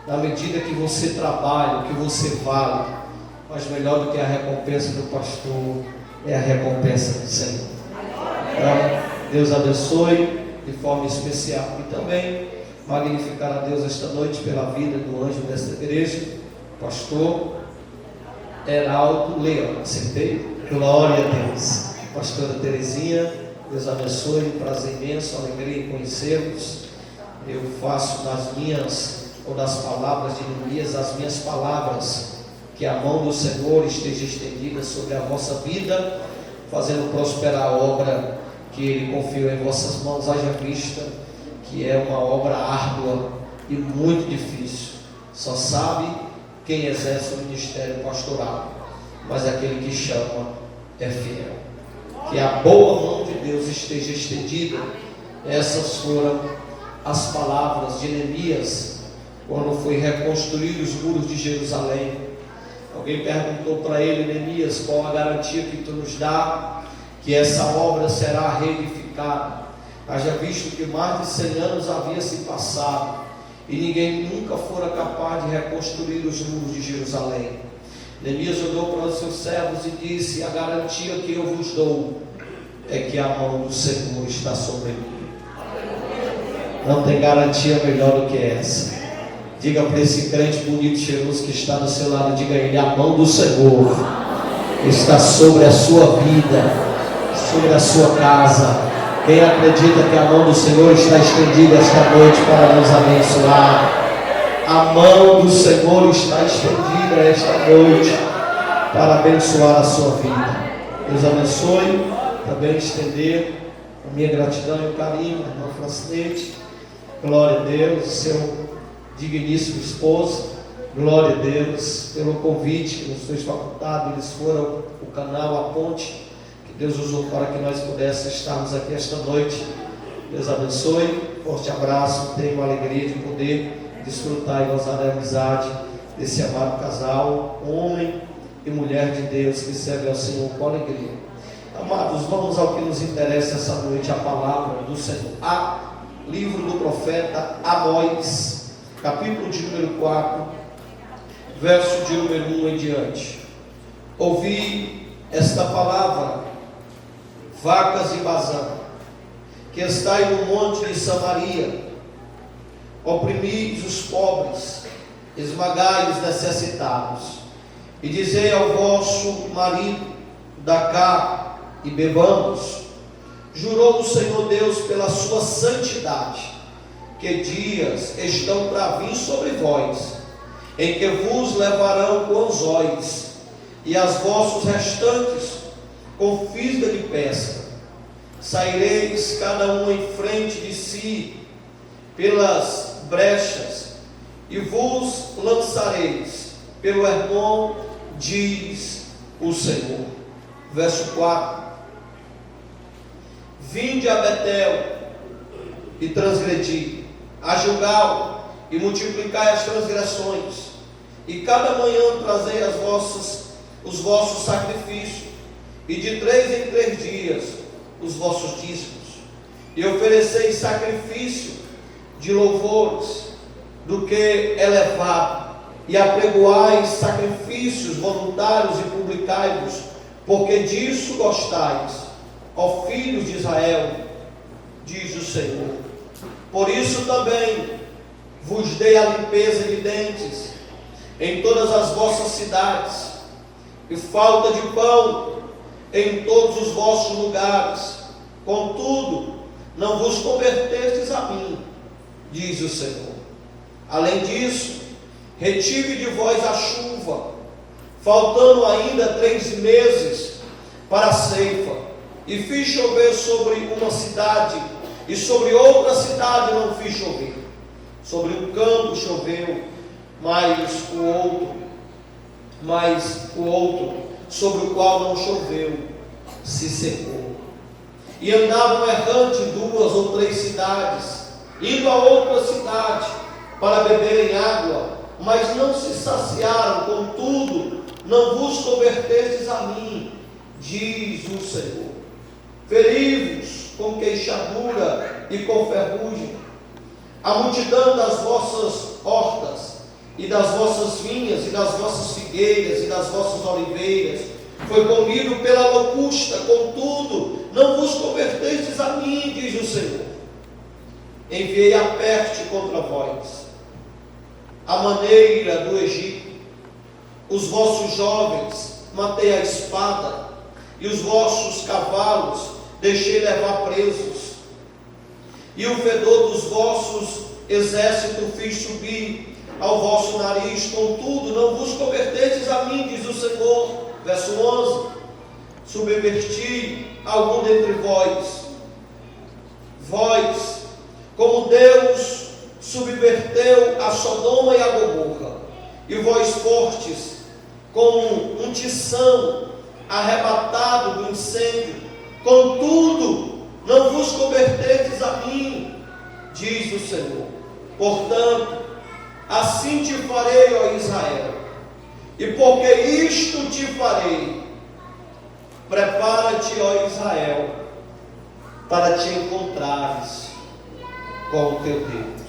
na medida que você trabalha, que você vale, mas melhor do que a recompensa do pastor é a recompensa do Senhor. Então, Deus abençoe de forma especial. E também magnificar a Deus esta noite pela vida do anjo desta igreja, pastor Heraldo Leão. Acertei? Glória a Deus. Pastora Terezinha, Deus abençoe, prazer imenso, alegria em conhecê-los. Eu faço das minhas, ou das palavras de Neemias, as minhas palavras, que a mão do Senhor esteja estendida sobre a vossa vida, fazendo prosperar a obra que Ele confiou em vossas mãos. Haja vista que é uma obra árdua e muito difícil. Só sabe quem exerce o ministério pastoral, mas aquele que chama é fiel. Que a boa mão de Deus esteja estendida. Essas foram as palavras de Neemias quando foi reconstruir os muros de Jerusalém. Alguém perguntou para ele: Neemias, qual a garantia que tu nos dá que essa obra será reedificada? Haja visto que mais de 100 anos havia se passado e ninguém nunca fora capaz de reconstruir os muros de Jerusalém. Neemias olhou para os seus servos e disse: a garantia que eu vos dou é que a mão do Senhor está sobre mim. Não tem garantia melhor do que essa. Diga para esse crente bonito, cheiroso que está do seu lado, diga a ele: a mão do Senhor está sobre a sua vida, sobre a sua casa. Quem acredita que a mão do Senhor está estendida esta noite para nos abençoar? A mão do Senhor está estendida esta noite para abençoar a sua vida. Deus abençoe. Também estender a minha gratidão e o carinho, irmão Francinete. Glória a Deus, seu digníssimo esposo. Glória a Deus pelo convite que nos foi facultado. Eles foram o canal, a ponte que Deus usou para que nós pudéssemos estarmos aqui esta noite. Deus abençoe. Forte abraço. Tenho a alegria de poder desfrutar e gozar da amizade desse amado casal, homem e mulher de Deus que serve ao Senhor com alegria. Amados, vamos ao que nos interessa essa noite, a palavra do Senhor. Livro do profeta Amós, capítulo de número 4, verso de número 1 em diante. Ouvi esta palavra, vacas de Bazã, que estai no monte de Samaria. Oprimis os pobres, esmagai os necessitados, e dizei ao vosso marido: dá cá e bebamos. Jurou o Senhor Deus pela sua santidade, que dias estão para vir sobre vós, em que vos levarão com anzóis, e as vossos restantes com fisga de pesca. Saireis cada um em frente de si pelas brechas, e vos lançareis pelo Hermon, diz o Senhor. Verso 4: vinde a Betel e transgredi, a Gilgal e multiplicai as transgressões, e cada manhã trazei os vossos sacrifícios, e de 3 em 3 dias os vossos dízimos, e ofereceis sacrifício de louvores do que elevado, e apregoais sacrifícios voluntários e publicai-vos, porque disso gostais, ó filhos de Israel, diz o Senhor. Por isso também vos dei a limpeza de dentes em todas as vossas cidades, e falta de pão em todos os vossos lugares. Contudo, não vos convertestes a mim, diz o Senhor. Além disso, retive de vós a chuva, faltando ainda 3 meses para a ceifa, e fiz chover sobre uma cidade, e sobre outra cidade não fiz chover. Sobre um campo choveu, mas o outro, sobre o qual não choveu, se secou. E andavam errante 2 ou 3 cidades, indo a outra cidade para beberem água, mas não se saciaram. Contudo, não vos convertestes a mim, diz o Senhor. Feri-vos com queixadura e com ferrugem a multidão das vossas hortas, e das vossas vinhas, e das vossas figueiras, e das vossas oliveiras. Foi comido pela locusta, contudo, não vos convertestes a mim, diz o Senhor. Enviei a peste contra vós, a maneira do Egito. Os vossos jovens matei a espada, e os vossos cavalos deixei levar presos. E o fedor dos vossos exércitos fiz subir ao vosso nariz, contudo não vos convertestes a mim, diz o Senhor. Verso 11: subverti algum dentre vós, como Deus subverteu a Sodoma e a Gomorra, e vós fortes como um tição arrebatado do incêndio, contudo não vos convertestes a mim, diz o Senhor. Portanto, assim te farei, ó Israel, e porque isto te farei, prepara-te, ó Israel, para te encontrares com o teu Deus.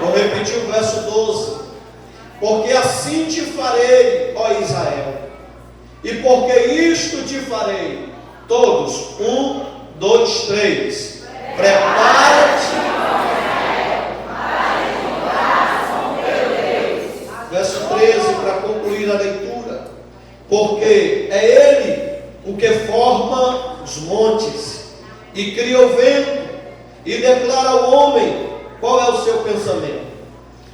Vou repetir o verso 12: porque assim te farei, ó Israel, e porque isto te farei. Todos, 1, 2, 3. Prepara-te. Verso 13, para concluir a leitura: porque é Ele o que forma os montes e cria o vento e declara ao homem qual é o seu pensamento,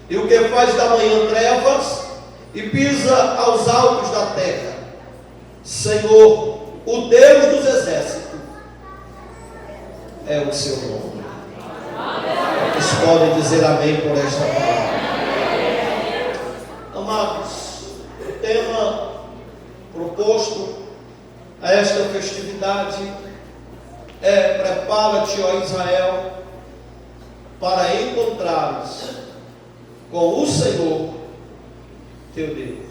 e o que faz da manhã trevas e pisa aos altos da terra. Senhor, o Deus dos exércitos, é o seu nome. Vocês podem dizer amém por esta palavra. Amados, o tema proposto a esta festividade é: prepara-te, ó Israel, para encontrares com o Senhor teu Deus.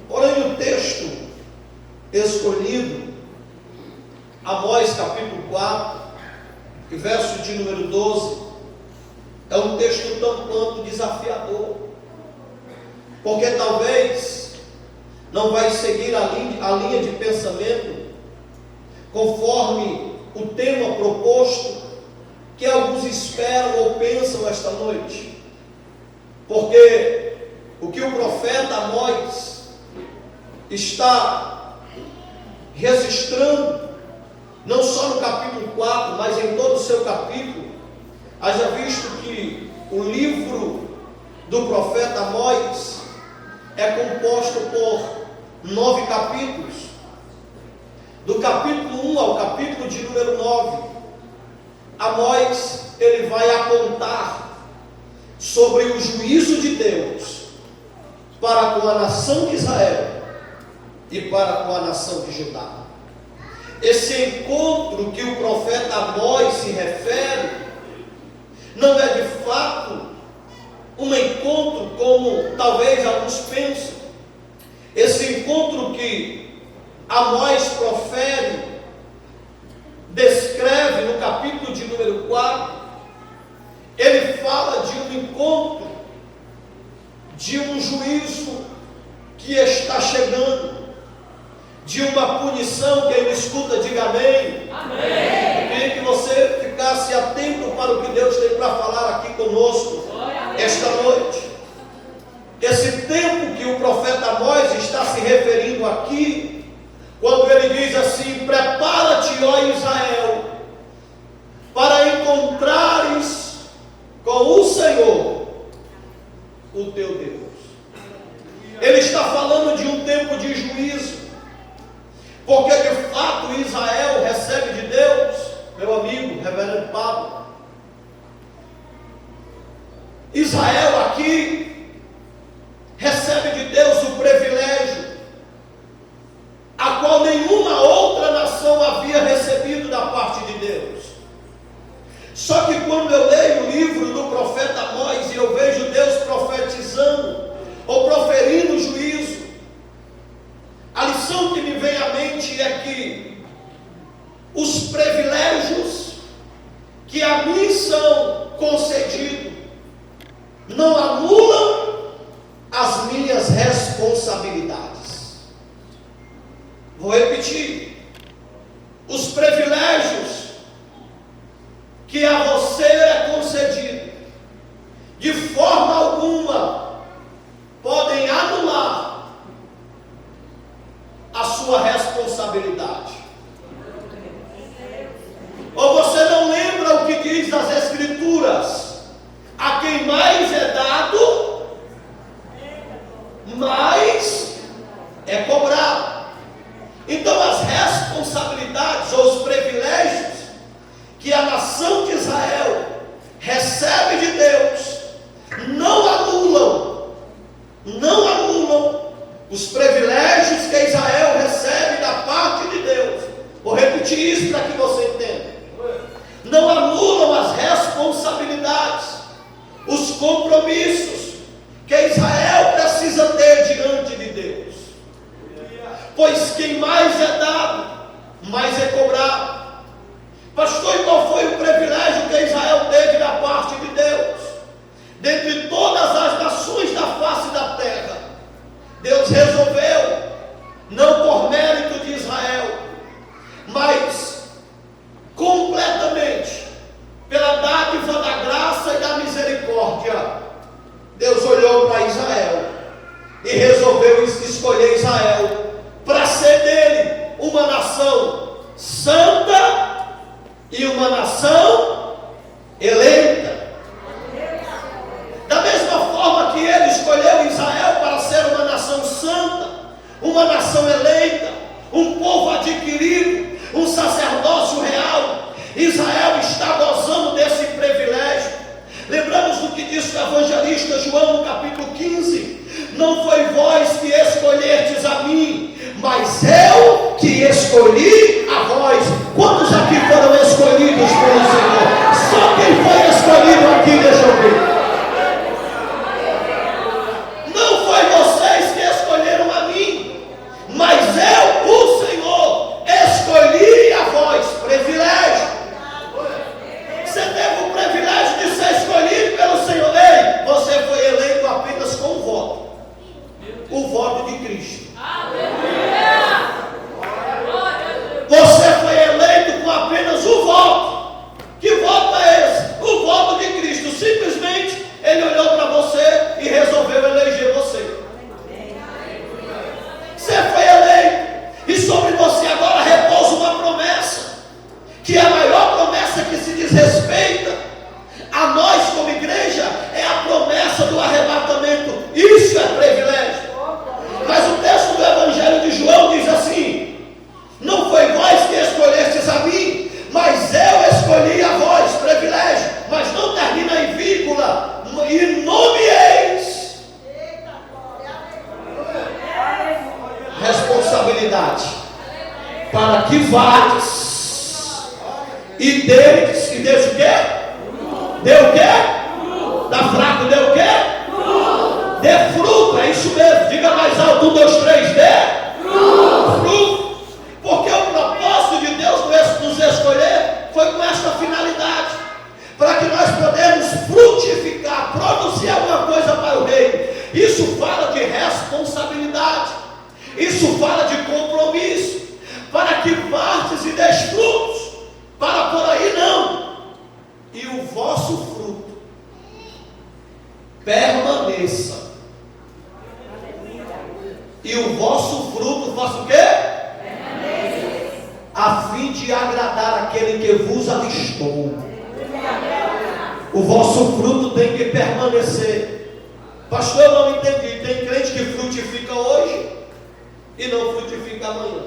Porém, o texto escolhido, Amós capítulo 4, e verso de número 12, é um texto tão quanto desafiador, porque talvez não vai seguir a linha de pensamento conforme o tema proposto que alguns esperam ou pensam esta noite, porque o que o profeta Amós está registrando, não só no capítulo 4, mas em todo o seu capítulo, haja visto que o livro do profeta Amós é composto por 9 capítulos. Do capítulo 1 ao capítulo de número 9, Amós, ele vai apontar sobre o juízo de Deus para com a nação de Israel e para com a nação de Judá. Esse encontro que o profeta Amós se refere não é de fato um encontro como talvez alguns pensam. Esse encontro que Amós profere, descreve no capítulo de número 4, ele fala de um encontro, de um juízo que está chegando, de uma punição. Quem me escuta, diga amém. Amém. Eu queria que você ficasse atento para o que Deus tem para falar aqui conosco esta noite. Esse tempo que o profeta Amós está se referindo aqui, quando ele diz assim: prepara-te, ó Israel, para encontrares com o Senhor, o teu Deus. Ele está falando de um tempo de juízo, porque de fato Israel recebe de Deus, meu amigo reverendo Pablo, Israel aqui recebe de Deus o privilégio a qual nenhuma outra nação havia recebido da parte de Deus. Só que quando eu leio o livro do profeta Amós e eu vejo Deus profetizando ou proferindo juízo, a lição que me vem à mente é que os privilégios que a mim são concedidos repetir: os privilégios que a você é concedido, de forma alguma podem anular a sua responsabilidade. Ou você não lembra o que diz as Escrituras? A quem mais é dado, mais é cobrado. Então as responsabilidades ou os privilégios que a nação de Israel recebe de Deus não anulam os privilégios que Israel recebe da parte de Deus. Vou repetir isso para que você entenda. Não anulam as responsabilidades, os compromissos que Israel precisa ter diante de Deus. Pois quem mais é dado, mais é cobrado. Pastor, e qual foi o privilégio que Israel teve da parte de Deus? Dentre todas as nações da face da terra, Deus resolveu, não por mérito de Israel, mas completamente pela dádiva da graça e da misericórdia, Deus olhou para Israel e resolveu escolher Israel para ser dele uma nação santa e uma nação eleita. Da mesma forma que ele escolheu Israel para ser uma nação santa, uma nação eleita, um povo adquirido, um sacerdócio real, Israel está gozando desse privilégio. Lembramos do que disse o evangelista João no capítulo 15: não foi vós que escolhestes a mim, mas eu que escolhi a vós. Quantos aqui foram escolhidos pelo Senhor? Só quem foi escolhido aqui, deixa eu ver. Não foi vocês que escolheram a mim, mas eu, o Senhor, escolhi a vós. Privilégio. Você teve o privilégio de ser escolhido pelo Senhor. Ei, você foi eleito apenas com o voto. O voto de Cristo. Você foi eleito com apenas o voto. Que voto é esse? O voto de Cristo. Simplesmente Ele olhou para você e resolveu eleger você. Você foi eleito. E sobre você agora repousa uma promessa, que é a maior promessa que se diz respeita a nós como igreja, é a promessa do arrebatamento. Isso é privilégio. Mas o texto do Evangelho de João diz assim: não foi vós que escolhestes a mim, mas eu escolhi a vós. Privilégio. Mas não termina em vírgula. E nomeeis. Responsabilidade. Para que vades e deis. E deis o quê? Deu o quê? Tá fraco, deu o quê? Dê fruto, é isso mesmo. Diga mais alto: 1, 2, 3, dê fruto. Porque o propósito de Deus nos escolher foi com esta finalidade, para que nós podemos frutificar, produzir alguma coisa para o reino. Isso fala de responsabilidade, isso fala de compromisso, para que vardes e deis frutos, para por aí não. E o vosso fruto permaneça. E o vosso fruto faça o quê? A fim de agradar aquele que vos alistou. O vosso fruto tem que permanecer. Pastor, eu não entendi. Tem crente que frutifica hoje e não frutifica amanhã.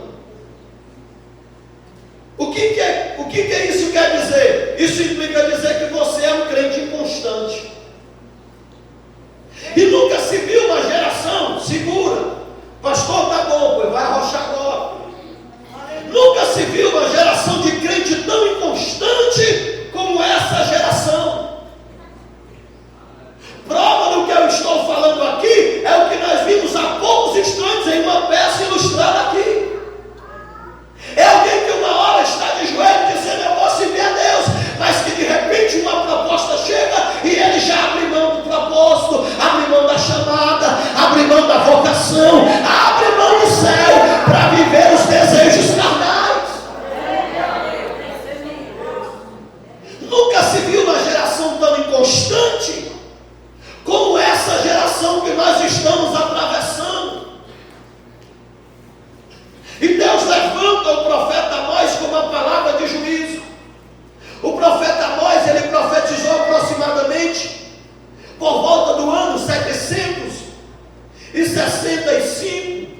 O que isso quer dizer? Isso implica dizer que você é um crente inconstante. E nunca se viu uma geração segura. Pastor, tá bom, pois vai arrochar agora. Nunca se viu uma geração de crente tão inconstante como essa geração. Prova do que eu estou falando aqui é o que nós vimos há poucos instantes em uma peça ilustrada aqui. É alguém que uma hora está de joelho dizendo: eu vou servir a Deus, mas que de repente uma proposta chega e ele já abre mão do propósito, abre mão da chamada, abre mão da vocação, abre mão do céu para 765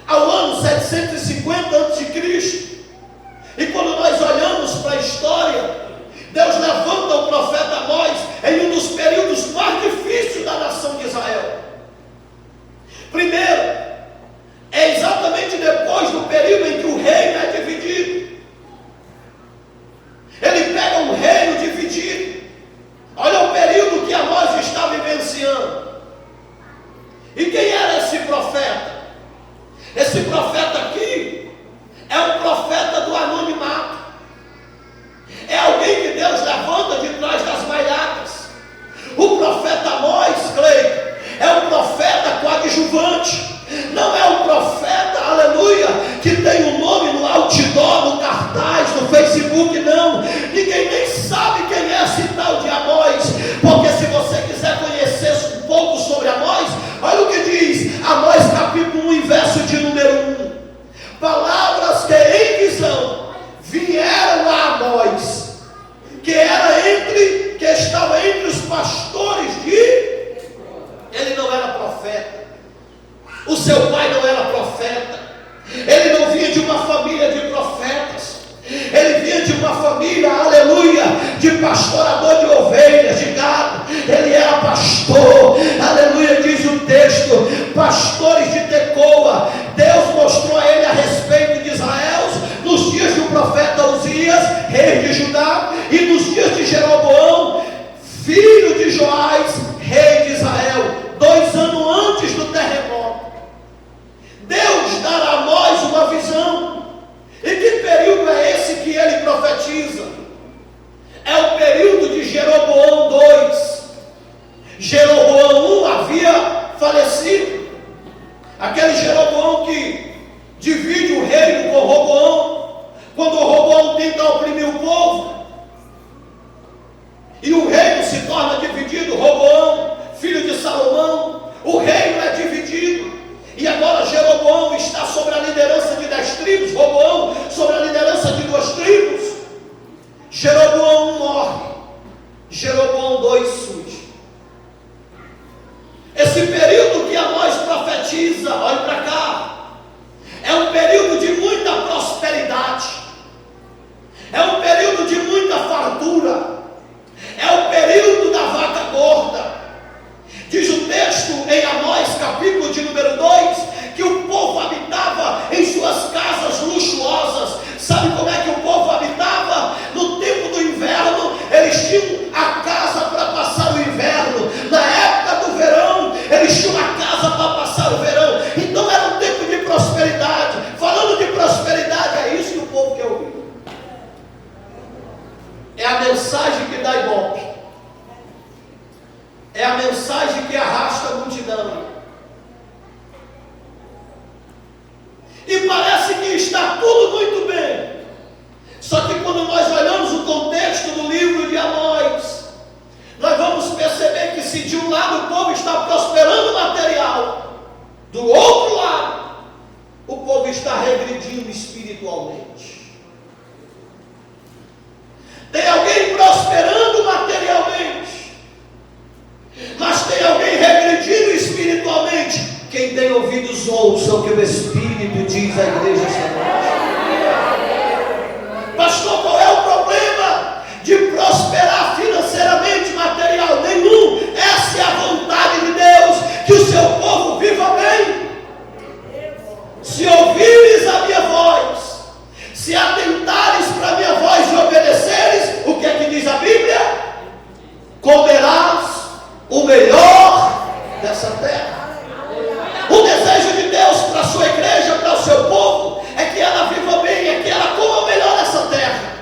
ao ano 750 a.C. E quando nós olhamos para a história, Deus levanta o profeta Amós em um dos períodos mais difíceis da nação de Israel. Primeiro, é exatamente depois do período em que o reino é dividido. Ele pega um reino dividido. Olha o período que Amós está vivenciando. E quem era esse profeta? Esse profeta aqui é um profeta do anonimato. É alguém que Deus levanta de trás das malhadas. O profeta Amós, Cleito, é um profeta coadjuvante. Não é um profeta, aleluia, que tem um nome no outdoor, no cartaz, no Facebook, não. Ninguém nem sabe quem é esse tal de Amós. Porque se você quiser conhecer um pouco sobre Amós, olha o que diz Amós capítulo 1 e verso de número 1. Palavras que em visão vieram a Amós, que estava entre os pastores de... Ele não era profeta. O seu pai não era profeta. Ele não vinha de uma família de profetas. Ele vinha de uma família, aleluia, de pastorador de ovelhas, de gado. Ele era pastor, aleluia, diz o texto, pastores de Tecoa. Deus mostrou a ele a respeito de Israel nos dias do profeta Uzias, rei de Judá, e nos dias de Jeroboão, filho de Joás, rei de Israel, 2 anos antes do terremoto. Deus dará a Amós uma visão. E que período é esse que ele profetiza? É o período de Jeroboão II. Jeroboão I havia falecido. Aquele Jeroboão que divide o reino com Roboão. Quando Roboão tenta oprimir o povo, e o reino se torna dividido, Roboão, filho de Salomão, o reino é dividido. E agora Jeroboão está sobre a liderança de 10 tribos, Roboão sobre a liderança de 2 tribos. Jeroboão morre, Jeroboão II surge. Esse período que Amós profetiza, olhe para cá, é um período de muita prosperidade, é um período de muita fartura, é o período da vaca gorda. Diz o texto em Amós, capítulo de número 2, que o povo habitava em suas casas luxuosas. Sabe como é que o povo habitava? No tempo do inverno, eles tinham a casa para passar o inverno. Na época do verão, eles tinham a casa para passar o verão. Então era um tempo de prosperidade. Falando de prosperidade, é isso que o povo quer ouvir. É a mensagem que dá ibope. É a mensagem que arrasta a multidão. E parece que está tudo muito bem. Só que quando nós olhamos o contexto do livro de Amós, nós vamos perceber que se de um lado o povo está prosperando material, do outro lado o povo está regredindo espiritualmente. Tem alguém prosperando materialmente, mas tem alguém regredindo espiritualmente. Quem tem ouvidos ouça o que o Espírito diz à igreja esta noite. Pastor, qual é o problema de prosperar financeiramente, material? Nenhum. Essa é a vontade de Deus, que o seu povo viva bem. Se ouvires a minha voz, se atentares para a minha voz e obedeceres, o que é que diz a Bíblia? Comerás o melhor dessa terra. O desejo de Deus para a sua igreja, para o seu povo, é que ela viva bem, é que ela coma o melhor dessa terra.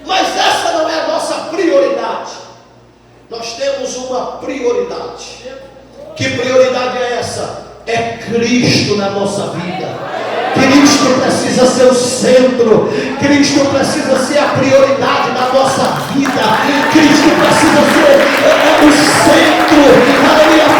Mas essa não é a nossa prioridade. Nós temos uma prioridade. Que prioridade é essa? É Cristo na nossa vida. Cristo precisa ser o centro. Cristo precisa ser a prioridade da nossa vida. Cristo precisa ser o centro, a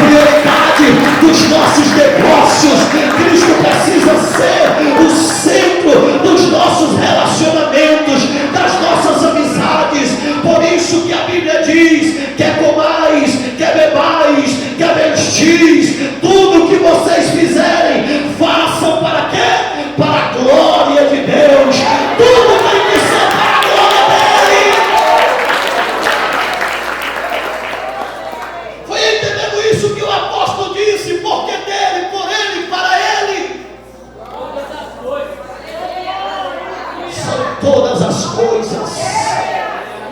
prioridade dos nossos negócios. Cristo precisa ser o centro dos nossos relacionamentos, das nossas amizades. Por isso que a Bíblia diz: quer comais, quer bebais, quer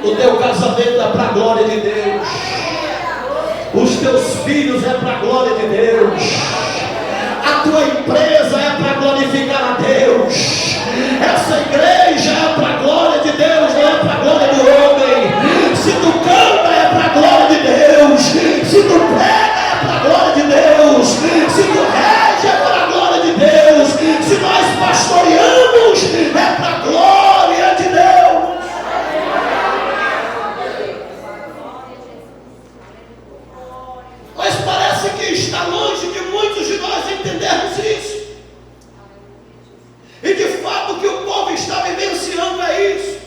O teu casamento é para a glória de Deus. Os teus filhos é para a glória de Deus. A tua empresa é para glorificar a Deus. Essa igreja é para a glória de Deus, não é para a glória do homem. Se tu canta é para a glória de Deus. Se tu prega é para a glória de Deus. Se tu rege é para a glória de Deus. Se nós pastoreamos é para a glória de Deus. Mas parece que está longe de muitos de nós entendermos isso. E de fato o que o povo está vivenciando é isso.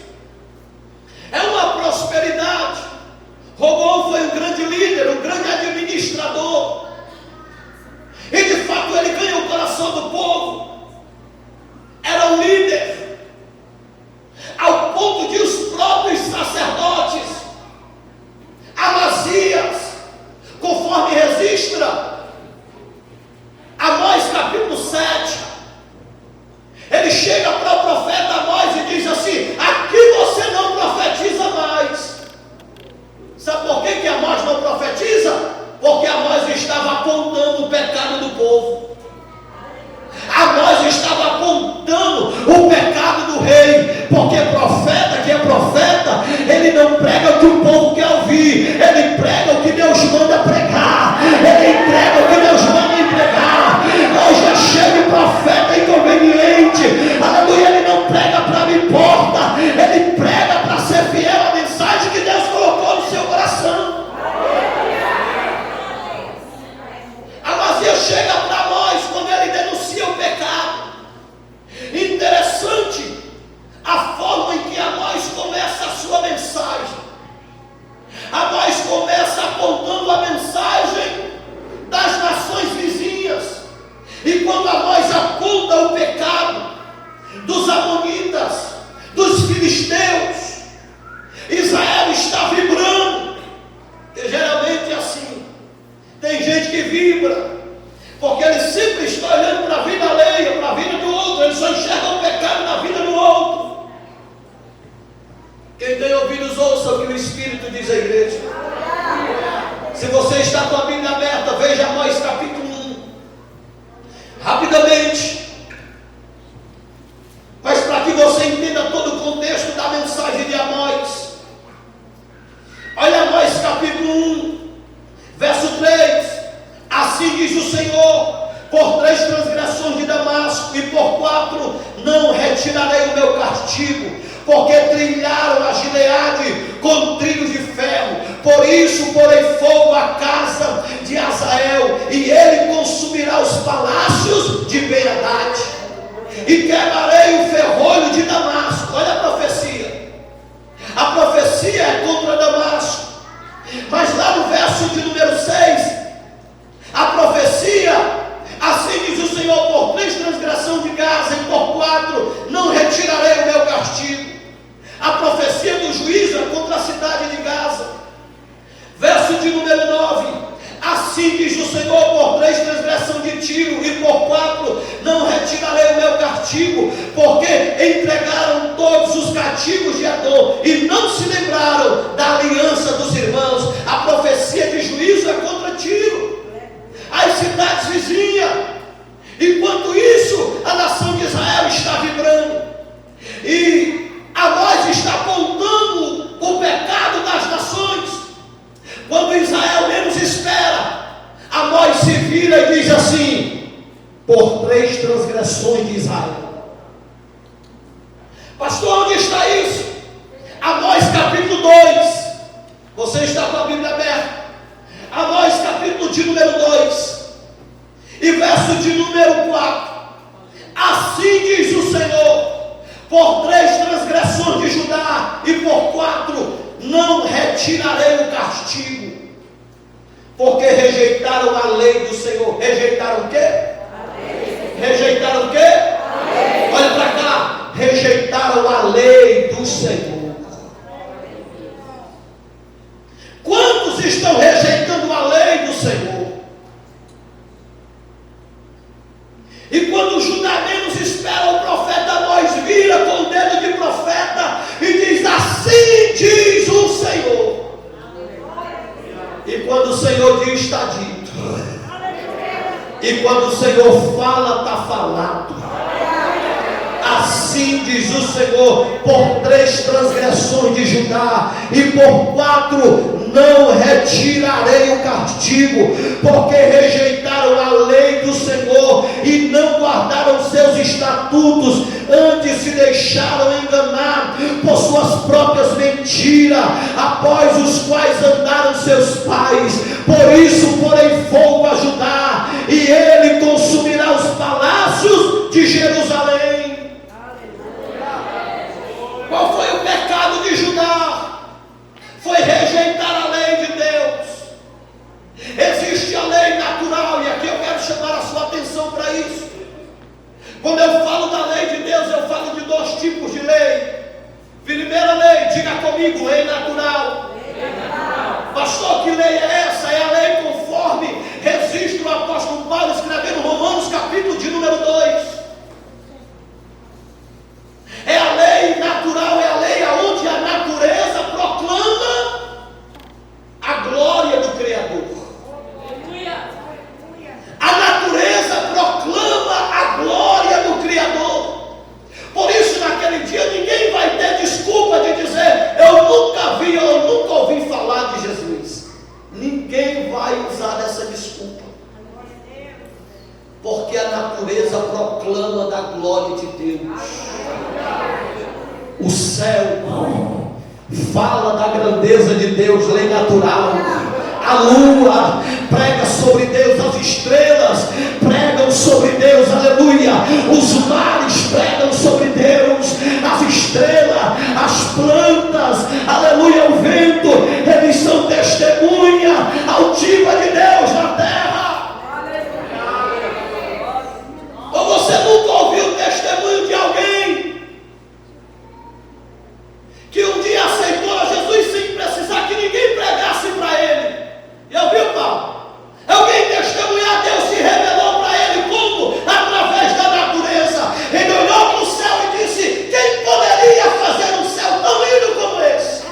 É uma prosperidade. Roboão foi um grande líder, um grande administrador. E de fato ele ganhou o coração do povo. Era um líder. Ao ponto de os próprios sacerdotes, Amazias, conforme registra Amós capítulo 7, ele chega para o profeta Amós e diz assim: aqui você não profetiza mais. Sabe por que Amós não profetiza? Porque Amós estava apontando o pecado do povo. Amós estava apontando o pecado do rei. Porque profeta que é profeta, ele não prega o que o povo quer ouvir, ele prega o que Deus manda pregar, ele entrega o que Deus manda entregar. Hoje é cheio de profeta inconveniente, aleluia. Ele não prega para me importa, ele prega para ser fiel à mensagem que Deus colocou no seu coração. Amazias chega para nós quando ele denuncia o pecado. Interessante a forma em que Amós começa a sua mensagem. Amós começa apontando a mensagem das nações vizinhas. E quando Amós aponta o pecado dos amonitas, dos filisteus, Israel está vibrando. Porque geralmente é assim. Tem gente que vibra porque ele sempre está olhando para a vida alheia, para a vida do outro. Ele só enxerga o pecado na vida do outro. Quem tem ouvidos, ouça o que o Espírito diz à igreja. Se você está com a Bíblia aberta, veja Amós capítulo 1. Rapidamente. Mas para que você entenda todo o contexto da mensagem de Amós. Olha Amós capítulo 1, verso 3. Assim diz o Senhor: por 3 transgressões de Damasco e por 4 não retirarei o meu castigo, porque trilharam a Gileade com trilhos de ferro. Por isso porei fogo à casa de Azael, e ele consumirá os palácios de Ben-Hadad, e quebrarei o ferrolho de Damasco. Olha a profecia. A profecia é contra Damasco. Mas lá no verso de número 6, a profecia: assim diz o Senhor, por 3 transgressões de Gaza e por 4 não retirarei o meu castigo. A profecia do juízo é contra a cidade de Gaza. Verso de número 9: assim diz o Senhor, por 3 transgressões de Tiro e por 4 não retirarei o meu castigo, porque entregaram todos os cativos de Edom e não se lembraram da aliança dos irmãos. A profecia de juízo é contra Tiro, as cidades vizinhas. Enquanto isso, a nação de Israel está vibrando, e Amós está apontando o pecado das nações. Quando Israel menos espera, Amós se vira e diz assim: por 3 transgressões de Israel. Pastor, onde está isso? Amós capítulo 2. Você está com a Bíblia aberta? Amós capítulo de número 2 e verso de número 4. Assim diz o Senhor: por 3 transgressões de Judá e por 4 não retirarei o castigo, porque rejeitaram a lei do Senhor. Rejeitaram o quê? Rejeitaram o quê? Olha para cá. Rejeitaram a lei do Senhor. Quantos estão rejeitando a lei do Senhor? E quando Judá menos espera, o profeta Amós vira com o dedo de profeta e diz: assim diz o Senhor diz, está dito. E quando o Senhor fala, está falado. Assim diz o Senhor: por 3 transgressões de Judá e por 4 não retirarei o castigo, porque rejeitaram a lei do Senhor e não guardaram seus estatutos, antes se deixaram enganar por suas próprias mentiras, após os quais andaram seus pais. Por isso porém fogo a Judá, e ele consumirá os palácios de Jerusalém. Qual foi o pecado de Judá? Foi rejeitar a lei de Deus. Existe a lei natural, e aqui eu quero chamar a sua atenção para isso. Quando eu falo da lei de Deus, eu falo de 2 tipos de lei. Primeira lei, diga comigo, lei natural. Pastor, que lei é essa? É a lei conforme registra o apóstolo Paulo escrevendo Romanos capítulo de número 2. É a lei natural, é a lei onde a natureza proclama a glória do Criador. A natureza proclama a glória do Criador. Por isso, naquele dia, ninguém vai ter desculpa de dizer: eu nunca vi, eu nunca ouvi falar de Jesus. Ninguém vai usar essa desculpa, porque a natureza proclama da glória de Deus. O céu fala da grandeza de Deus, lei natural. A lua prega sobre Deus, as estrelas pregam sobre Deus, aleluia. Os mares pregam sobre Deus, as estrelas, as plantas, aleluia, o vento, eles são testemunha altiva de Deus na terra. Ou você nunca ouviu o testemunho de alguém que um dia aceitou a Jesus sem precisar que ninguém pregasse para ele? Já ouviu, Paulo? Alguém testemunhar a Deus, se revelou para ele como? Através da natureza. Ele olhou para o céu e disse: quem poderia fazer um céu tão lindo como esse?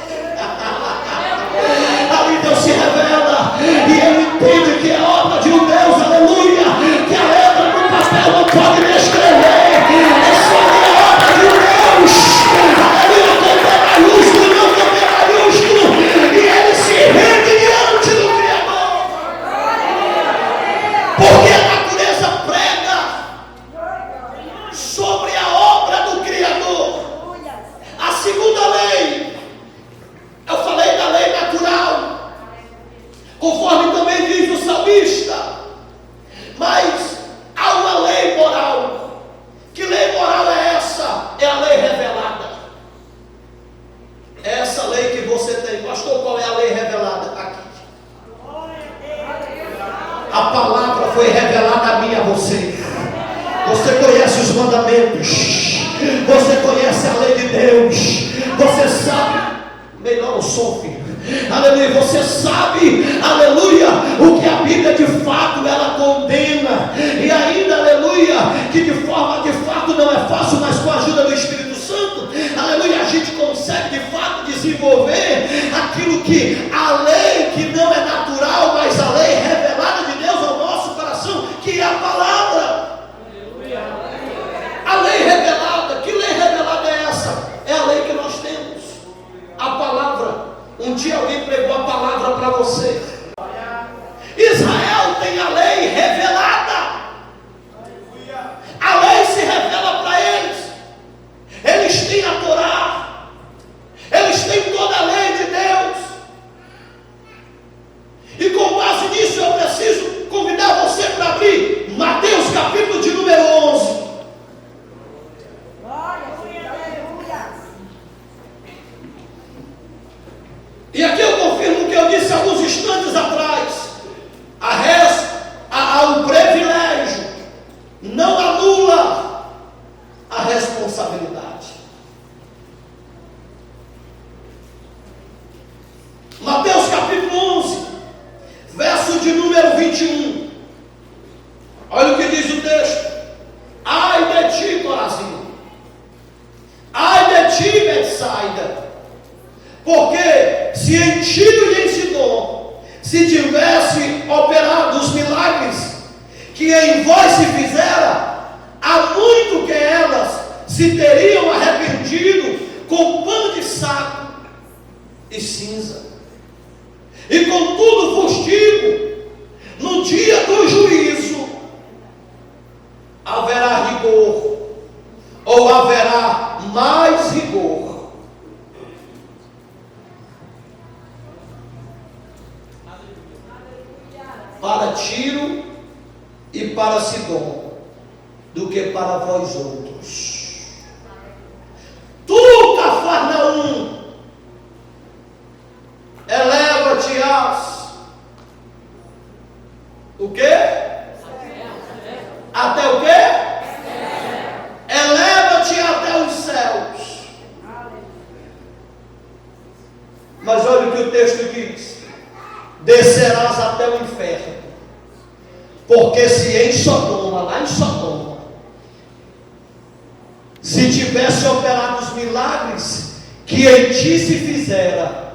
Ali Deus se revela e ele entende que é obra de um Deus, aleluia, que a letra do papel não pode descrever. É só a obra de um Deus, aleluia, com P maiúsculo, não com P maiúsculo, e ele se rende diante do Criador, porque a natureza prega sobre a obra do Criador. A segunda lei, eu falei da lei natural, conforme também diz o salmista, mas há uma lei moral. Que lei moral é essa? É a lei revelada. É essa lei que você tem. Pastor, qual é a lei revelada? Aqui. A palavra foi revelada a mim e a você. Você conhece os mandamentos, você conhece a lei de Deus, você sabe, melhor o som, filho, aleluia, você sabe, aleluia, o que a Bíblia de fato ela condena, e ainda, aleluia, que de forma de fato não é fácil, mas com a ajuda do Espírito Santo, aleluia, a gente consegue de fato desenvolver aquilo que a lei que não é natural, mas a lei revelada de Deus ao nosso coração, que é a palavra. A lei revelada, que lei revelada é essa? É a lei que nós temos, a palavra. Um dia alguém pregou a palavra para você. Israel tem a lei revelada. A lei se revela para eles. Eles têm a Torá. Eles têm toda a lei de Deus. E com base nisso eu preciso convidar você para abrir Mateus capítulo de número 11. E aqui eu confirmo o que eu disse alguns instantes atrás. O privilégio não anula a responsabilidade. Mateus capítulo 11, verso de número 21. Olha o que diz o texto. Ai de ti, Corazim. Ai de ti, Betsaida. Porque se em Tiro e em Sidom se tivesse para Tiro e para Sidom do que para vós outros. Tu, Cafarnaum, eleva-te-ás o quê? Até o quê? Eleva-te até os céus. Mas olha o que o texto diz: descerás até o inferno, porque se em Sodoma, lá em Sodoma, se tivesse operado os milagres que em ti se fizera,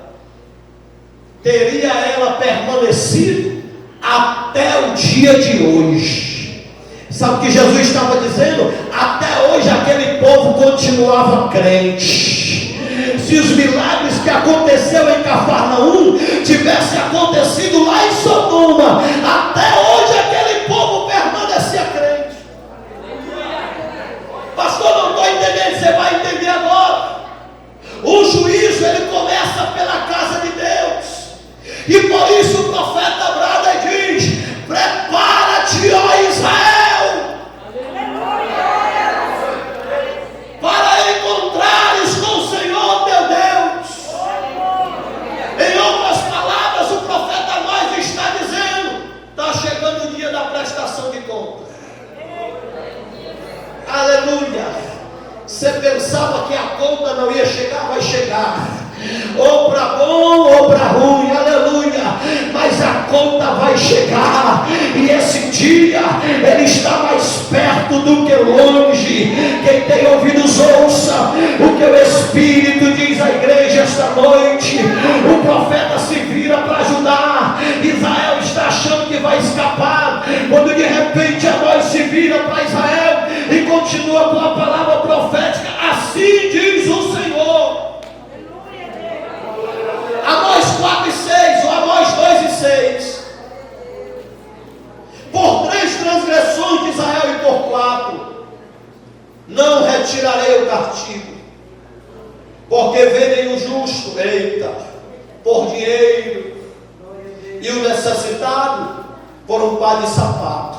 teria ela permanecido até o dia de hoje. Sabe o que Jesus estava dizendo? Até hoje aquele povo continuava crente. Se os milagres que aconteceu em Cafarnaum tivessem acontecido lá em Sodoma, até hoje aquele povo permanecia crente. Pastor, não estou entendendo. Você vai entender agora. O juízo, ele começa pela casa de Deus, e por isso o profeta brada e diz: prepara-te, ó Israel, para encontrares com o Senhor teu Deus. Em outras palavras, o profeta Amós está dizendo: está chegando o dia da prestação de contas. Aleluia. Você pensava que a conta não ia chegar? Vai chegar, ou para bom ou para ruim, aleluia, mas a conta vai chegar, e esse dia ele está mais perto do que longe. Quem tem ouvidos ouça o que o Espírito diz à igreja esta noite. O profeta se vira para ajudar. Israel está achando que vai escapar, quando de repente Amós se vira para Israel e continua com a palavra profética: assim diz o Senhor. Amós 4 e 6, ou Amós 2 e 6. Por 3 transgressões de Israel e por 4, não retirarei o castigo, porque vendem o justo, eita, por dinheiro, e o necessitado por um par de sapato,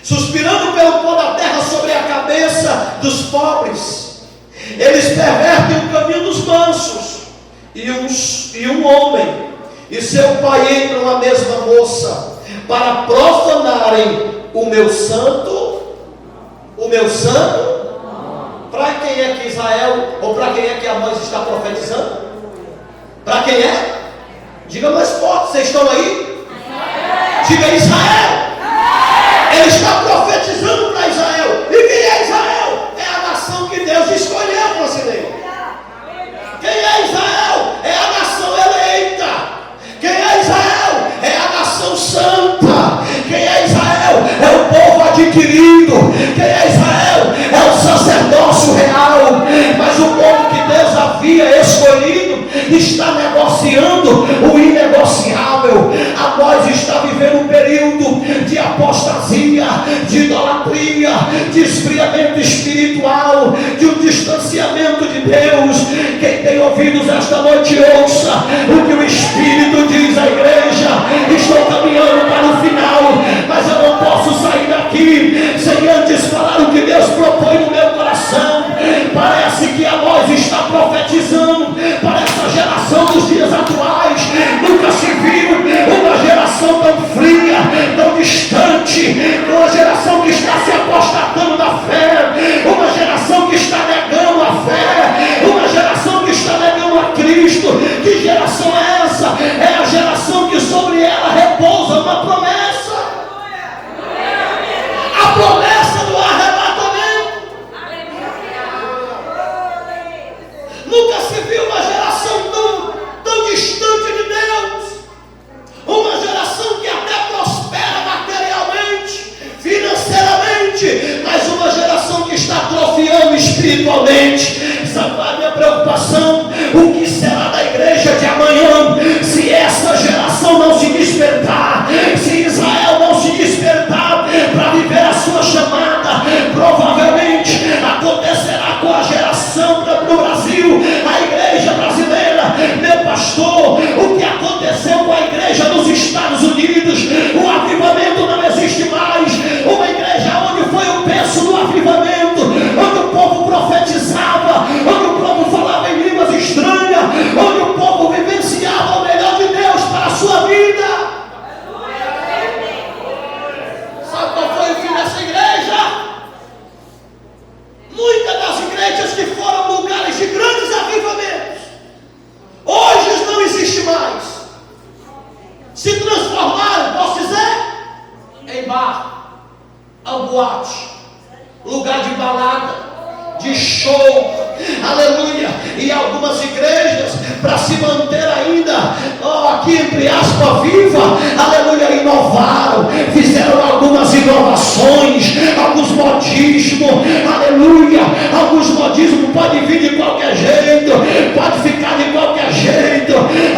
suspirando pelo pó da terra sobre a cabeça dos pobres. Eles pervertem o caminho dos mansos, e um homem e seu pai entram na mesma moça para profanarem o meu santo. Para quem é que Israel, ou para quem é que Amós está profetizando? Para quem é? Diga mais forte, vocês estão aí? Diga Israel. Ele está profetizando para Israel. E quem é Israel? É a nação que Deus escolheu, brasileiro. Quem é Israel? É a nação eleita. Quem é Israel? É a nação santa. Quem é Israel? É o povo adquirido. Quem é Israel? É o sacerdócio real. Mas o povo que Deus havia escolhido está negociando o inegociável. Amós está vivendo um período de apostasia, de idolatria, de esfriamento espiritual, de um distanciamento de Deus. Quem tem ouvidos esta noite, ouça o que o Espírito diz à igreja. Estou caminhando para o final, mas eu não posso sair daqui sem antes falar o que Deus propõe no meu coração. Parece que Amós está profetizando para essa geração dos dias atuais. Nunca se viu uma geração tão fria, tão distante, uma geração que está se apostatando da fé, uma geração que está negando a fé, uma geração que está negando a Cristo. Que geração é essa? É a geração que sobre ela repousa uma promessa, a promessa do arrebatamento. Nunca se viu uma geração tão distante de Deus, uma geração que até prospera materialmente, financeiramente, mas uma geração que está atrofiando espiritualmente. Sabe qual é a minha preocupação? O que será da igreja de amanhã se essa geração não se despertar, se Israel não se despertar para viver a sua chamada? Provavelmente acontecerá com a geração do Brasil, a igreja brasileira. Meu pastor, o que aconteceu com a igreja nos Estados Unidos, o boate, lugar de balada, de show, aleluia. E algumas igrejas, para se manter ainda, aqui entre aspas, viva, aleluia, inovaram, fizeram algumas inovações, alguns modismos, aleluia. Alguns modismos podem vir de qualquer jeito, pode ficar de qualquer jeito,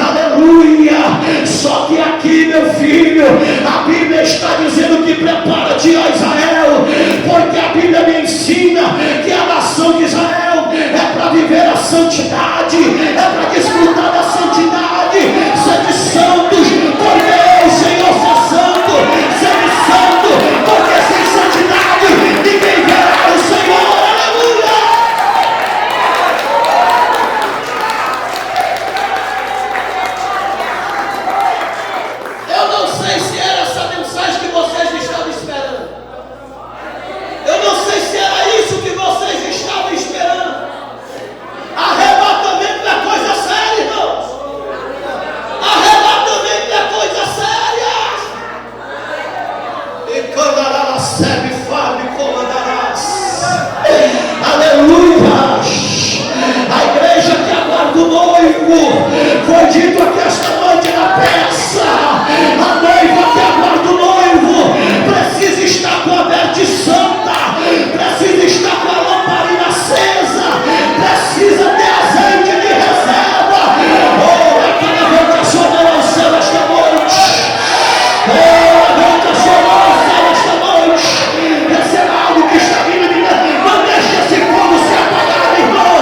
aleluia. Só que aqui, meu filho, a Bíblia está dizendo que prepara-te, ó Israel, porque a Bíblia me ensina que a nação de Israel é para viver a santidade, é para desfrutar da santidade. Sede santos, porque eu, Senhor, sou santo. Sede santo, porque sem santidade ninguém verá o Senhor. Aleluia! Eu não sei se era essa mensagem que vocês estavam esperando. Eu não sei se era isso que vocês estavam esperando. Arrebatamento é coisa séria, irmãos. Arrebatamento é coisa séria. E cantará, sebe, fale, comandarás. Aleluia. A igreja que aguarda o noivo. Foi dito aqui esta noite na peça. A noiva que aguarda o noivo precisa estar com a veste santa, precisa estar com a lamparina acesa, precisa ter azeite de reserva. Levanta a sua mão ao céu esta noite. Levanta a sua mão ao céu esta noite. Receba algo que está vindo de Deus. Não deixe esse fogo se apagar, irmão.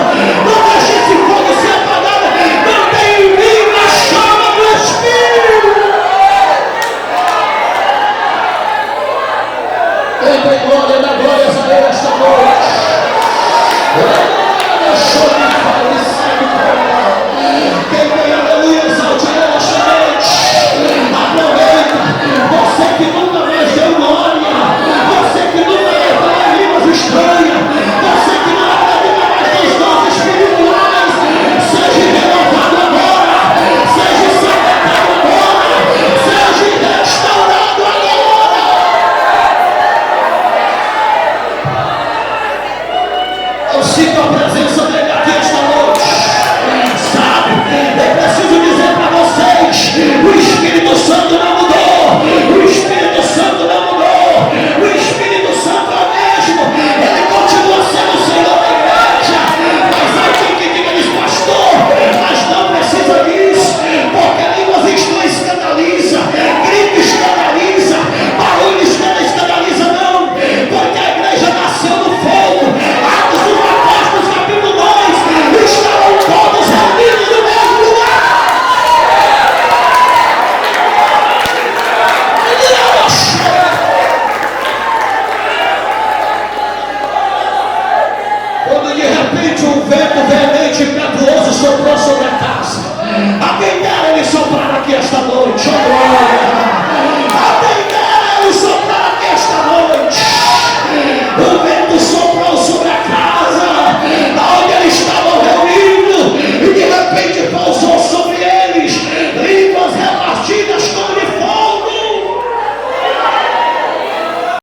Não deixe esse fogo se apagar. Mantém em mim a chama do Espírito. Dê glória, dá glórias a Ele esta noite.